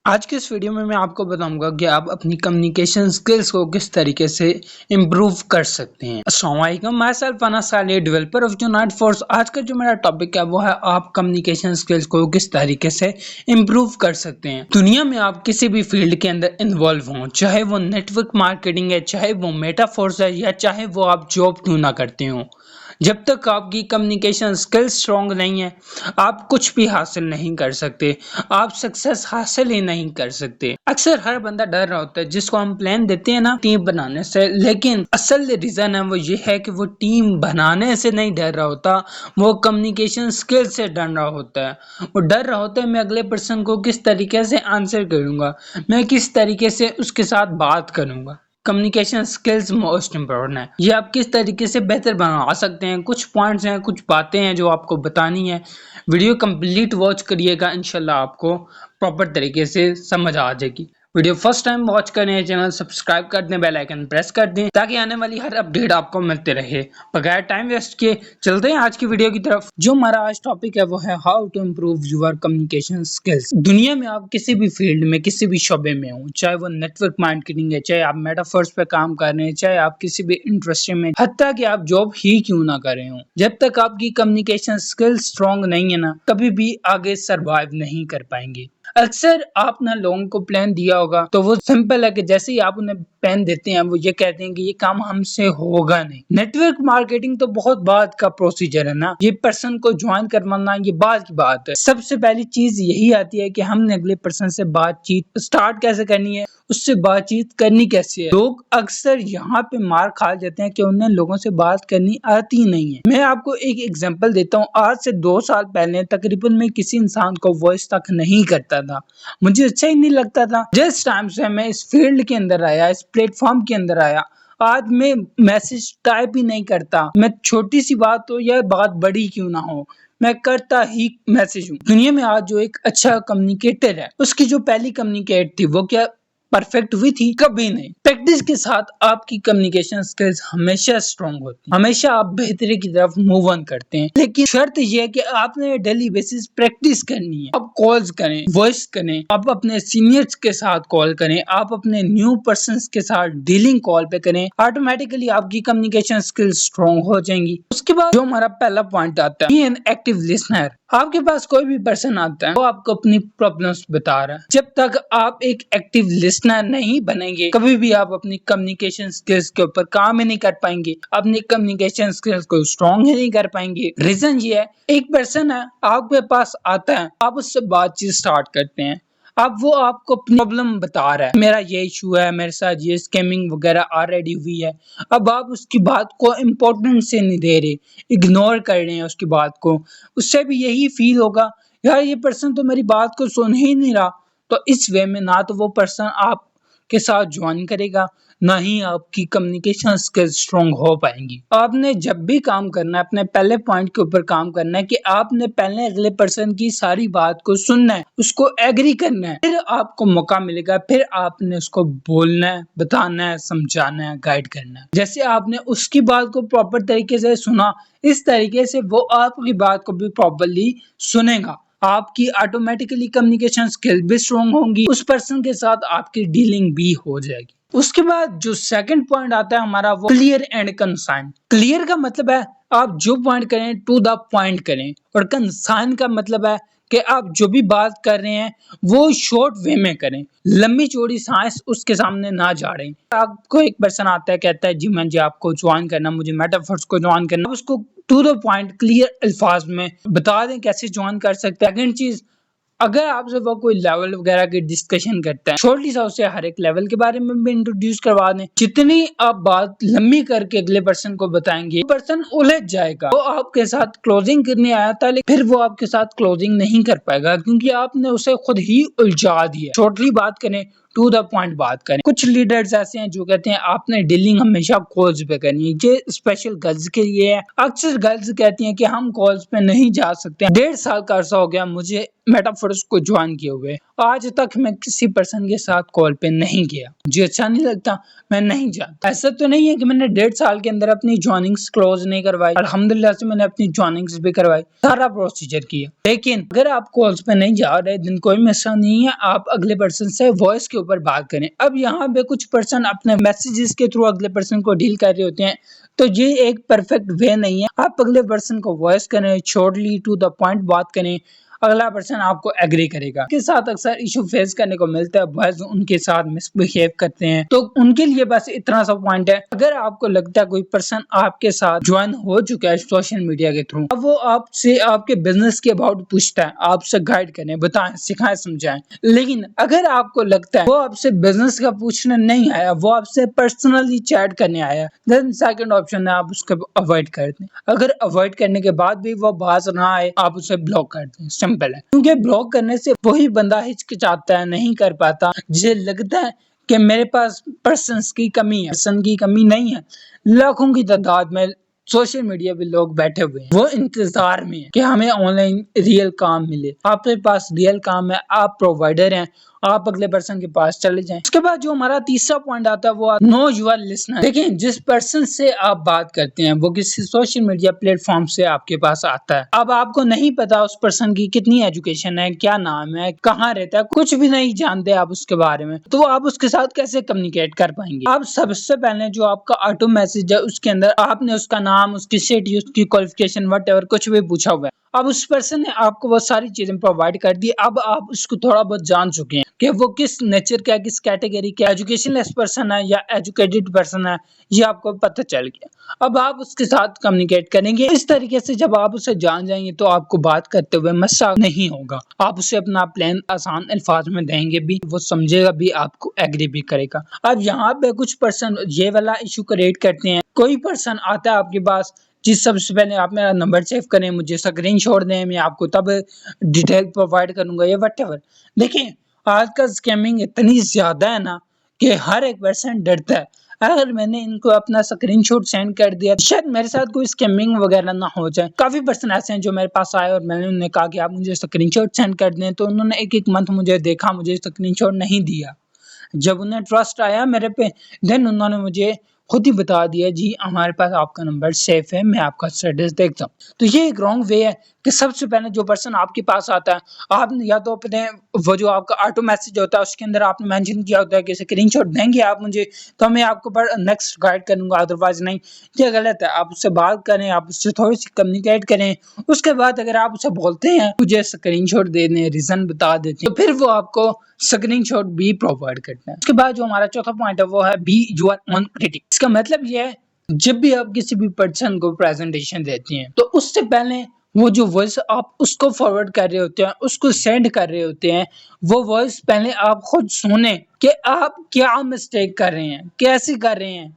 آج کے اس ویڈیو میں آپ کو بتاؤں گا کہ آپ اپنی کمیونیکیشن سکلز کو کس طریقے سے امپروو کر سکتے ہیں۔ السلام علیکم، میں self Anas Saleh, developer of Unite Force. آج کا جو میرا ٹاپک ہے وہ ہے آپ کمیونیکیشن سکلز کو کس طریقے سے امپروو کر سکتے ہیں۔ دنیا میں آپ کسی بھی فیلڈ کے اندر انوالو ہوں، چاہے وہ نیٹ ورک مارکیٹنگ ہے، چاہے وہ میٹا فورس ہے، یا چاہے وہ آپ جاب کیوں نہ کرتے ہوں، جب تک آپ کی کمیونیکیشن سکلز اسٹرانگ نہیں ہے آپ کچھ بھی حاصل نہیں کر سکتے، آپ سکسیس حاصل ہی نہیں کر سکتے۔ اکثر ہر بندہ ڈر رہا ہوتا ہے جس کو ہم پلان دیتے ہیں نا ٹیم بنانے سے، لیکن اصل ریزن ہے وہ یہ ہے کہ وہ ٹیم بنانے سے نہیں ڈر رہا ہوتا، وہ کمیونیکیشن سکل سے ڈر رہا ہوتا ہے۔ وہ ڈر رہا ہوتا ہے میں اگلے پرسن کو کس طریقے سے آنسر کروں گا، میں کس طریقے سے اس کے ساتھ بات کروں گا۔ کمیونیکیشن سکلز موسٹ امپورٹنٹ ہے، یہ آپ کس طریقے سے بہتر بنا سکتے ہیں۔ کچھ پوائنٹس ہیں، کچھ باتیں ہیں جو آپ کو بتانی ہے، ویڈیو کمپلیٹ واچ کریے گا، انشاءاللہ آپ کو پراپر طریقے سے سمجھ آ جائے گی۔ ویڈیو فرسٹ ٹائم واچ کریں، چینل سبسکرائب کر دیں، بیل آئیکن پریس کر دیں تاکہ آنے والی ہر اپڈیٹ آپ کو ملتے رہے۔ بغیر ٹائم ویسٹ کیے چلتے ہیں آج کی ویڈیو کی طرف۔ جو ہمارا آج ٹاپک ہے وہ ہے how to improve your communication skills. دنیا میں آپ کسی بھی فیلڈ میں، کسی بھی شعبے میں ہوں، چاہے وہ نیٹ ورک مارکیٹنگ ہے، چاہے آپ میٹافورس پہ کام کر رہے ہیں، چاہے آپ کسی بھی انڈسٹری میں، حتیٰ کہ آپ جاب ہی کیوں نہ کر رہے ہوں، جب تک آپ کی کمیونیکیشن سکلز اسٹرانگ نہیں ہے نا، کبھی بھی آگے سروائیو نہیں کر پائیں گے۔ اکثر آپ نے لوگوں کو پلان دیا ہوگا تو وہ سمپل ہے کہ جیسے ہی آپ انہیں پلان دیتے ہیں وہ یہ کہتے ہیں کہ یہ کام ہم سے ہوگا نہیں۔ نیٹ ورک مارکیٹنگ تو بہت بعد کا پروسیجر ہے نا، یہ پرسن کو جوائن کروانا یہ بعد کی بات ہے۔ سب سے پہلی چیز یہی آتی ہے کہ ہم نے اگلے پرسن سے بات چیت سٹارٹ کیسے کرنی ہے، اس سے بات چیت کرنی کیسے ہے۔ لوگ اکثر یہاں پہ مار کھا جاتے ہیں کہ انہیں لوگوں سے بات کرنی آتی نہیں ہے۔ میں آپ کو ایک ایگزامپل دیتا ہوں، آج سے 2 سال پہلے تقریباً میں کسی انسان کو وائس تک نہیں کرتا تھا، مجھے اچھا ہی نہیں لگتا تھا۔ جس ٹائم سے میں اس فیلڈ کے اندر آیا، اس پلیٹ فارم کے اندر آیا، آج میں میسج ٹائپ ہی نہیں کرتا، میں چھوٹی سی بات ہو یا بات بڑی کیوں نہ ہو میں کرتا ہی میسج ہوں۔ دنیا میں آج جو ایک اچھا کمیونیکیٹر ہے، اس کی جو پہلی کمیونیکیٹ تھی وہ کیا پرفیکٹ ہوئی تھی؟ کبھی نہیں۔ پریکٹس کے ساتھ آپ کی کمیونیکیشن سکلز ہمیشہ اسٹرانگ ہوتی ہیں، ہمیشہ آپ بہتری کی طرف موو آن کرتے ہیں، لیکن شرط یہ ہے کہ آپ نے ڈیلی بیسس پریکٹس کرنی ہے۔ آپ کالز کریں، وائس کریں، آپ اپنے سینئرز کے ساتھ کال کریں، آپ اپنے نیو پرسنز کے ساتھ ڈیلنگ کال پہ کریں، آٹومیٹکلی آپ کی کمیونیکیشن سکلز اسٹرانگ ہو جائیں گی۔ اس کے بعد جو ہمارا پہلا پوائنٹ آتا ہے، بی این ایکٹیو لسنر۔ آپ کے پاس کوئی بھی پرسن آتا ہے وہ آپ کو اپنی پرابلمس بتا رہا ہے، جب تک آپ ایک ایکٹیو لسنر نہیں بنیں گے کبھی بھی آپ اپنی کمیونیکیشن سکلز کے اوپر کام ہی نہیں کر پائیں گے، اپنی کمیونیکیشن سکلز کو اسٹرانگ ہی نہیں کر پائیں گے۔ ریزن یہ ہے، ایک پرسن ہے آپ کے پاس آتا ہے، آپ اس سے بات چیت سٹارٹ کرتے ہیں، اب وہ آپ کو اپنی پرابلم بتا رہا ہے، میرا یہ ایشو ہے، میرے ساتھ یہ اسکیمنگ وغیرہ آلریڈی ہوئی ہے۔ اب آپ اس کی بات کو امپورٹنس سے نہیں دے رہے، اگنور کر رہے ہیں اس کی بات کو، اس سے بھی یہی فیل ہوگا یار یہ پرسن تو میری بات کو سن ہی نہیں رہا۔ تو اس وے میں نہ تو وہ پرسن آپ کے ساتھ جوائن کرے گا، نہ ہی آپ کی کمیونیکیشن سکلز اسٹرانگ ہو پائیں گی۔ آپ نے جب بھی کام کرنا ہے اپنے پہلے پوائنٹ کے اوپر کام کرنا ہے کہ آپ نے پہلے اگلے پرسن کی ساری بات کو سننا ہے، اس کو ایگری کرنا ہے، پھر آپ کو موقع ملے گا، پھر آپ نے اس کو بولنا ہے، بتانا ہے، سمجھانا ہے، گائیڈ کرنا ہے۔ جیسے آپ نے اس کی بات کو پراپر طریقے سے سنا، اس طریقے سے وہ آپ کی بات کو بھی پراپرلی سنے گا، آپ کی آٹومیٹکلی کمیونیکیشن سکل بھی اسٹرانگ ہوں گی، اس پرسن کے ساتھ آپ کی ڈیلنگ بھی ہو جائے گی۔ اس کے بعد جو سیکنڈ پوائنٹ آتا ہے ہمارا وہ کلیئر اینڈ کنسائن۔ کلیئر کا مطلب ہے آپ جو پوائنٹ کریں ٹو دا پوائنٹ کریں، اور کنسائن کا مطلب ہے کہ آپ جو بھی بات کر رہے ہیں وہ شارٹ وے میں کریں، لمبی چوڑی سائنس اس کے سامنے نہ جاڑیں۔ آپ کو ایک پرسن آتا ہے کہتا ہے جی میں آپ کو جوائن کرنا، مجھے میٹافورس کو جوائن کرنا، اس کو ٹو دا پوائنٹ کلیئر الفاظ میں بتا دیں کیسے جوائن کر سکتے ہیں۔ سیکنڈ چیز، اگر آپ سے وہ کوئی لیول وغیرہ کی ڈسکشن کرتا ہے، چھوٹی سا اسے ہر ایک لیول کے بارے میں بھی انٹروڈیوس کروا دیں۔ جتنی آپ بات لمبی کر کے اگلے پرسن کو بتائیں گے پرسن الجھ جائے گا، وہ آپ کے ساتھ کلوزنگ کرنے آیا تھا لیکن پھر وہ آپ کے ساتھ کلوزنگ نہیں کر پائے گا کیونکہ آپ نے اسے خود ہی الجھا دیا۔ شارٹلی بات کریں، ٹو دا پوائنٹ بات کریں. کچھ لیڈرز ایسے ہیں جو کہتے ہیں آپ نے ڈیلنگ ہمیشہ کالز پہ کرنی ہے. یہ اسپیشل گرلز کے لیے ہے. اکثر گرلز کہتی ہیں کہ ہم کالز پہ نہیں جا سکتے. 1.5 سال کا عرصہ ہو گیا مجھے میٹافورس کو جوائن کیے ہوئے. آج تک میں کسی پرسن کے ساتھ کال پہ نہیں گیا. مجھے اچھا نہیں لگتا, میں نہیں جاتا. ایسا تو نہیں ہے کہ میں نے 1.5 سال کے اندر اپنی جوائننگز کلوز نہیں کروائی. الحمدللہ سے میں نے اپنی جوائننگز بھی کروائی, سارا پروسیجر کیا. لیکن اگر آپ کالز پہ نہیں جا رہے دن کوئی مسئلہ نہیں ہے, آپ اگلے پرسن سے وائس کے اوپر بات کریں. اب یہاں پہ کچھ پرسن اپنے میسیجز کے تھرو اگلے پرسن کو ڈیل کر رہے ہوتے ہیں, تو یہ ایک پرفیکٹ وے نہیں ہے. آپ اگلے پرسن کو وائس کریں, شارٹلی ٹو دا پوائنٹ بات کریں, اگلا پرسن آپ کو ایگری کرے گا. کے ساتھ اکثر ایشو فیس کرنے کو ملتا ہے, بوائز ان کے ساتھ مس بہیو کرتے ہیں, تو ان کے لیے بس اتنا سا پوائنٹ ہے. اگر آپ کو لگتا ہے کوئی پرسن آپ کے ساتھ جوائن ہو چکا ہے سوشل میڈیا کے تھرو, اب وہ آپ سے آپ کے بزنس کے اباؤٹ پوچھتا ہے, آپ سے گائیڈ کریں, بتائیں, سکھائیں, سمجھائیں. لیکن اگر آپ کو لگتا ہے وہ آپ سے بزنس کا پوچھنے نہیں آیا, وہ آپ سے پرسنلی چیٹ کرنے آیا, دین سیکنڈ آپشن ہے آپ اس کو اوائڈ کر دیں. اگر اوائڈ کرنے کے بعد بھی وہ باز نہ آئے, آپ اسے بلاک کر دیں. سمپل ہے. کیونکہ بلاک کرنے سے وہی بندہ ہچکچاتا ہے, نہیں کر پاتا. جسے لگتا ہے کہ میرے پاس پرسنس کی کمی ہے. پرسن کی کمی نہیں ہے, لاکھوں کی تعداد میں سوشل میڈیا پہ لوگ بیٹھے ہوئے ہیں, وہ انتظار میں ہیں کہ ہمیں آن لائن ریئل کام ملے. آپ کے پاس ریئل کام ہے, آپ پرووائڈر ہیں, آپ اگلے پرسن کے پاس چلے جائیں. اس کے بعد جو ہمارا تیسرا پوائنٹ آتا ہے وہ نو یور لسنر. دیکھیں, جس پرسن سے آپ بات کرتے ہیں وہ کسی سوشل میڈیا پلیٹ فارم سے آپ کے پاس آتا ہے. اب آپ کو نہیں پتا اس پرسن کی کتنی ایجوکیشن ہے, کیا نام ہے, کہاں رہتا ہے, کچھ بھی نہیں جانتے آپ اس کے بارے میں, تو آپ اس کے ساتھ کیسے کمیونیکیٹ کر پائیں گے؟ آپ سب سے پہلے جو آپ کا آٹو میسج ہے اس کے اندر آپ نے اس کا نام, اس کی سٹی, اس کی کوالیفیکیشن وٹ ایور کچھ بھی پوچھا ہوا ہے. اب اس پرسن نے آپ کو وہ ساری چیزیں پرووائڈ کر دی. اب آپ اس کو تھوڑا بہت جان چکے ہیں کہ وہ کس نیچر کا, کس کیٹیگری کا, ایجوکیشن لیس پرسن ہے یا ایجوکیٹڈ پرسن ہے, یہ آپ کو پتہ چل گیا. اب آپ اس کے ساتھ کمیونیکیٹ کریں گے اس طریقے سے. جب آپ اسے جان جائیں گے تو آپ کو بات کرتے ہوئے مسئلہ نہیں ہوگا. آپ اسے اپنا پلان آسان الفاظ میں دیں گے بھی, وہ سمجھے گا بھی, آپ کو ایگری بھی کرے گا. اب یہاں پہ کچھ پرسن یہ والا ایشو کریٹ کرتے ہیں. کوئی پرسن آتا ہے آپ کے پاس, جی سب سے پہلے آپ میرا نمبر سیو کریں, مجھے اسکرین شاٹ دیں, میں آپ کو تب ڈیٹیل پرووائڈ کروں گا, یا وٹ ایور. دیکھیں, آج کل اسکیمنگ اتنی زیادہ ہے نا کہ ہر ایک پرسن ڈرتا ہے. اگر میں نے ان کو اپنا اسکرین شاٹ سینڈ کر دیا, شاید میرے ساتھ کوئی اسکیمنگ وغیرہ نہ ہو جائے. کافی پرسن ایسے ہیں جو میرے پاس آئے اور میں نے انہیں کہا کہ آپ مجھے اسکرین شاٹ سینڈ کر دیں, تو انہوں نے ایک منتھ مجھے دیکھا, مجھے اسکرین شاٹ نہیں دیا. جب انہیں ٹرسٹ آیا میرے پہ, دین انہوں نے مجھے خود ہی بتا دیا, جی ہمارے پاس آپ کا نمبر سیف ہے, میں آپ کا اسٹیٹس دیکھتا ہوں. تو یہ ایک رانگ وے ہے کہ سب سے پہلے جو پرسن آپ کے پاس آتا ہے, آپ نے یا تو اپنے وہ جو آپ کا آٹو میسج ہوتا ہے اس کے اندر آپ نے مینشن کیا ہوتا ہے کہ اسکرین شاٹ دیں گے آپ مجھے, تو میں آپ کو نیکسٹ گائیڈ کروں گا, ادروائز نہیں. یہ غلط ہے. آپ اس سے بات کریں, آپ اس سے تھوڑی سی کمیونیکیٹ کریں. اس کے بعد اگر آپ اسے بولتے ہیں مجھے اسکرین شاٹ دے دیں, ریزن بتا دیتے ہیں, تو پھر وہ آپ کو اسکرین شاٹ بھی پرووائڈ کرتے ہیں. اس کے بعد جو ہمارا چوتھا پوائنٹ ہے وہ ہے بی یور اون کریٹک. اس کا مطلب یہ ہے جب بھی آپ کسی بھی پرسن کو پریزنٹیشن دیتے ہیں تو اس سے پہلے وہ جو وائس آپ اس کو فارورڈ کر رہے ہوتے ہیں, اس کو سینڈ کر رہے ہوتے ہیں, وہ وائس پہلے آپ خود سنیں کہ آپ کیا مسٹیک کر رہے ہیں, کیسے کر رہے ہیں,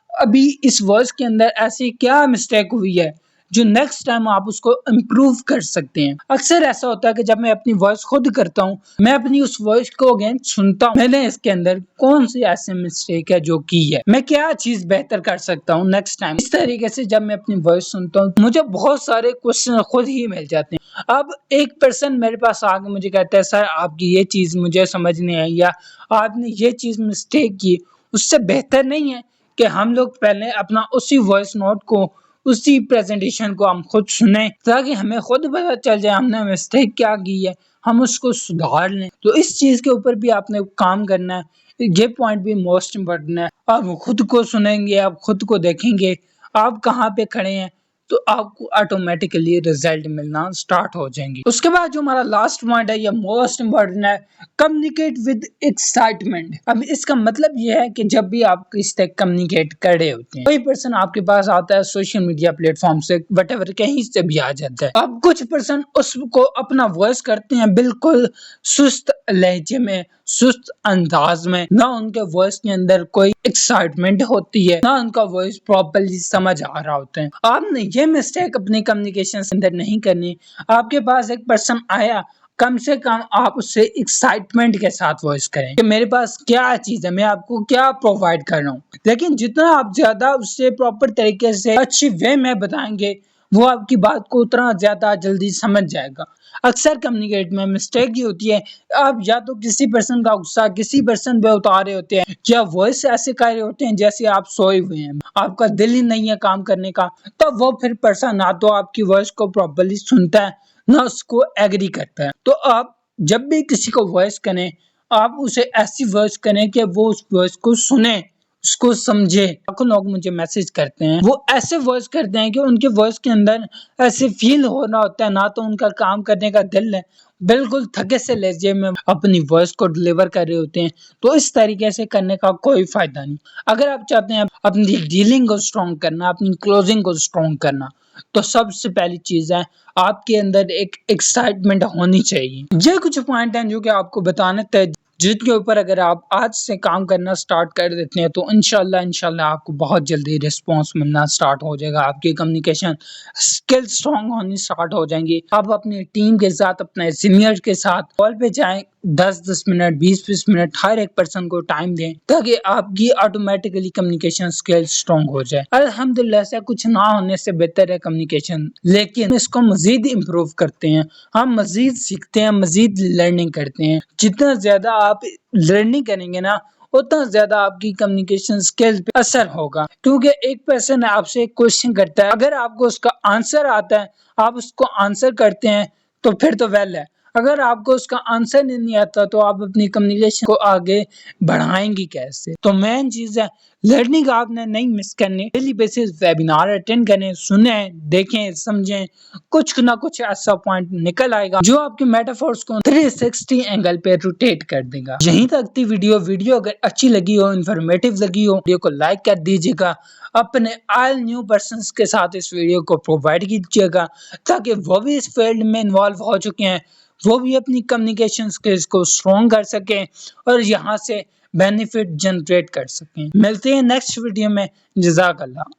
ابھی اس وائس کے اندر ایسی کیا مسٹیک ہوئی ہے جو نیکسٹ ٹائم آپ اس کو امپروو کر سکتے ہیں. اکثر ایسا ہوتا ہے کہ جب میں اپنی وائس خود کرتا ہوں, میں اپنی اس وائس کو اگین سنتا ہوں, میں نے اس کے اندر کون سی ایسی مسٹیک ہے جو کی ہے, میں کیا چیز بہتر کر سکتا ہوں نیکسٹ ٹائم. اس طریقے سے جب میں اپنی وائس سنتا ہوں مجھے بہت سارے کوسچن خود ہی مل جاتے ہیں. اب ایک پرسن میرے پاس آ کے مجھے کہتا ہے, سر آپ کی یہ چیز مجھے سمجھ نہیں آئی, یا آپ نے یہ چیز مسٹیک کی. اس سے بہتر نہیں ہے کہ ہم لوگ پہلے اپنا اسی وائس نوٹ کو, اسی پریزنٹیشن کو ہم خود سنیں, تاکہ ہمیں خود پتہ چل جائے ہم نے مسٹیک کیا کی ہے, ہم اس کو سدھار لیں. تو اس چیز کے اوپر بھی آپ نے کام کرنا ہے. یہ پوائنٹ بھی موسٹ امپورٹنٹ ہے. آپ خود کو سنیں گے, آپ خود کو دیکھیں گے آپ کہاں پہ کھڑے ہیں, تو آپ کو آٹومیٹکلی رزلٹ ملنا سٹارٹ ہو جائیں گے. اس کے بعد جو ہمارا لاسٹ پوائنٹ ہے, یہ موسٹ امپورٹنٹ ہے, کمیونیکیٹ ود ایکسائٹمنٹ. اب اس کا مطلب یہ ہے کہ جب بھی آپ کسی سے کمیونیکیٹ کر رہے ہوتے ہیں, کوئی پرسن آپ کے پاس آتا ہے سوشل میڈیا پلیٹ فارم سے, وٹ ایور کہیں سے بھی آ جاتا ہے. اب کچھ پرسن اس کو اپنا وائس کرتے ہیں بالکل سست لہجے میں, سست انداز میں, نہ ان کے وائس کے اندر کوئی ایکسائٹمنٹ ہوتی ہے, نہ ان کا وائس پراپرلی سمجھ آ رہا ہوتا ہے. آپ نے یہ مسٹیک اپنی کمیونیکیشن کے اندر نہیں کرنی. آپ کے پاس ایک پرسن آیا, کم سے کم آپ اس سے ایکسائٹمنٹ کے ساتھ وائس کریں کہ میرے پاس کیا چیز ہے، میں آپ کو کیا پرووائڈ کر رہا ہوں. لیکن جتنا آپ زیادہ اس سے پراپر طریقے سے اچھی وے میں بتائیں گے، وہ آپ کی بات کو اتنا زیادہ جلدی سمجھ جائے گا. اکثر کمیونیکیٹ میں مسٹیک یہ ہوتی ہے، آپ یا تو کسی پرسن کا غصہ کسی پرسن پہ اتار رہے ہوتے ہیں، یا وائس ایسے کر رہے ہوتے ہیں جیسے آپ سوئے ہوئے ہیں، آپ کا دل ہی نہیں ہے کام کرنے کا. تو وہ پھر پرسن نہ تو آپ کی وائس کو پراپرلی سنتا ہے، نہ اس کو ایگری کرتا ہے. تو آپ جب بھی کسی کو وائس کریں، آپ اسے ایسی وائس کریں کہ وہ اس وائس کو سنے، اس کو سمجھے. لوگ مجھے میسج کرتے ہیں، وہ ایسے وائس کرتے ہیں کہ ان کے وائس کے اندر ایسے فیل ہو رہا ہوتا ہے، نہ تو ان کا کام کرنے کا دل ہے، بالکل تھکے سے لہجے میں اپنی وائس کو ڈلیور کر رہے ہوتے ہیں. تو اس طریقے سے کرنے کا کوئی فائدہ نہیں. اگر آپ چاہتے ہیں اپنی ڈیلنگ کو اسٹرانگ کرنا، اپنی کلوزنگ کو اسٹرانگ کرنا، تو سب سے پہلی چیز ہے آپ کے اندر ایک ایکسائٹمنٹ ہونی چاہیے. یہ کچھ پوائنٹ ہیں جو کہ آپ کو بتانے تھے، جن کے اوپر اگر آپ آج سے کام کرنا سٹارٹ کر دیتے ہیں تو انشاءاللہ آپ کو بہت جلدی رسپانس ملنا سٹارٹ ہو جائے گا. آپ کی کمیونیکیشن اسکل سٹرانگ ہونی سٹارٹ ہو جائیں گی. آپ اپنی ٹیم کے ساتھ، اپنے سینئر کے ساتھ کال پہ جائیں، 10 منٹ 20 منٹ ہر ایک پرسن کو ٹائم دیں، تاکہ آپ کی آٹومیٹکلی کمیونیکیشن اسکل سٹرانگ ہو جائے. الحمدللہ ایسا کچھ نہ ہونے سے بہتر ہے کمیونیکیشن، لیکن اس کو مزید امپروو کرتے ہیں، ہم مزید سیکھتے ہیں، مزید لرننگ کرتے ہیں. جتنا زیادہ آپ لرننگ کریں گے نا، اتنا زیادہ آپ کی کمیونیکیشن اسکل پہ اثر ہوگا. کیونکہ ایک پرسن آپ سے ایک کوشچن کرتا ہے، اگر آپ کو اس کا آنسر آتا ہے، آپ اس کو آنسر کرتے ہیں، تو پھر تو ویل ہے. اگر آپ کو اس کا آنسر نہیں آتا تو آپ اپنی کمیونیکیشن کو آگے بڑھائیں گی کیسے؟ تو مین چیز ہے لرننگ آپ نے نہیں مس کرنی. ڈیلی بیسس ویبینار اٹینڈ کریں، سنیں، دیکھیں، سمجھیں. کچھ نہ کچھ ایسا پوائنٹ نکل آئے گا جو آپ کے میٹافورس کو 360 اینگل پہ روٹیٹ کر دے گا. یہیں تک تھی ویڈیو اگر اچھی لگی ہو، انفارمیٹیو لگی ہو، ویڈیو کو لائک کر دیجیے گا. اپنے آل نیو پرسنس کے ساتھ اس ویڈیو کو پرووائڈ کیجیے گا، تاکہ وہ بھی اس فیلڈ میں انوالو ہو چکے ہیں، وہ بھی اپنی کمیونیکیشن اسکلز کو اسٹرانگ کر سکیں اور یہاں سے بینیفٹ جنریٹ کر سکیں. ملتے ہیں نیکسٹ ویڈیو میں. جزاک اللہ.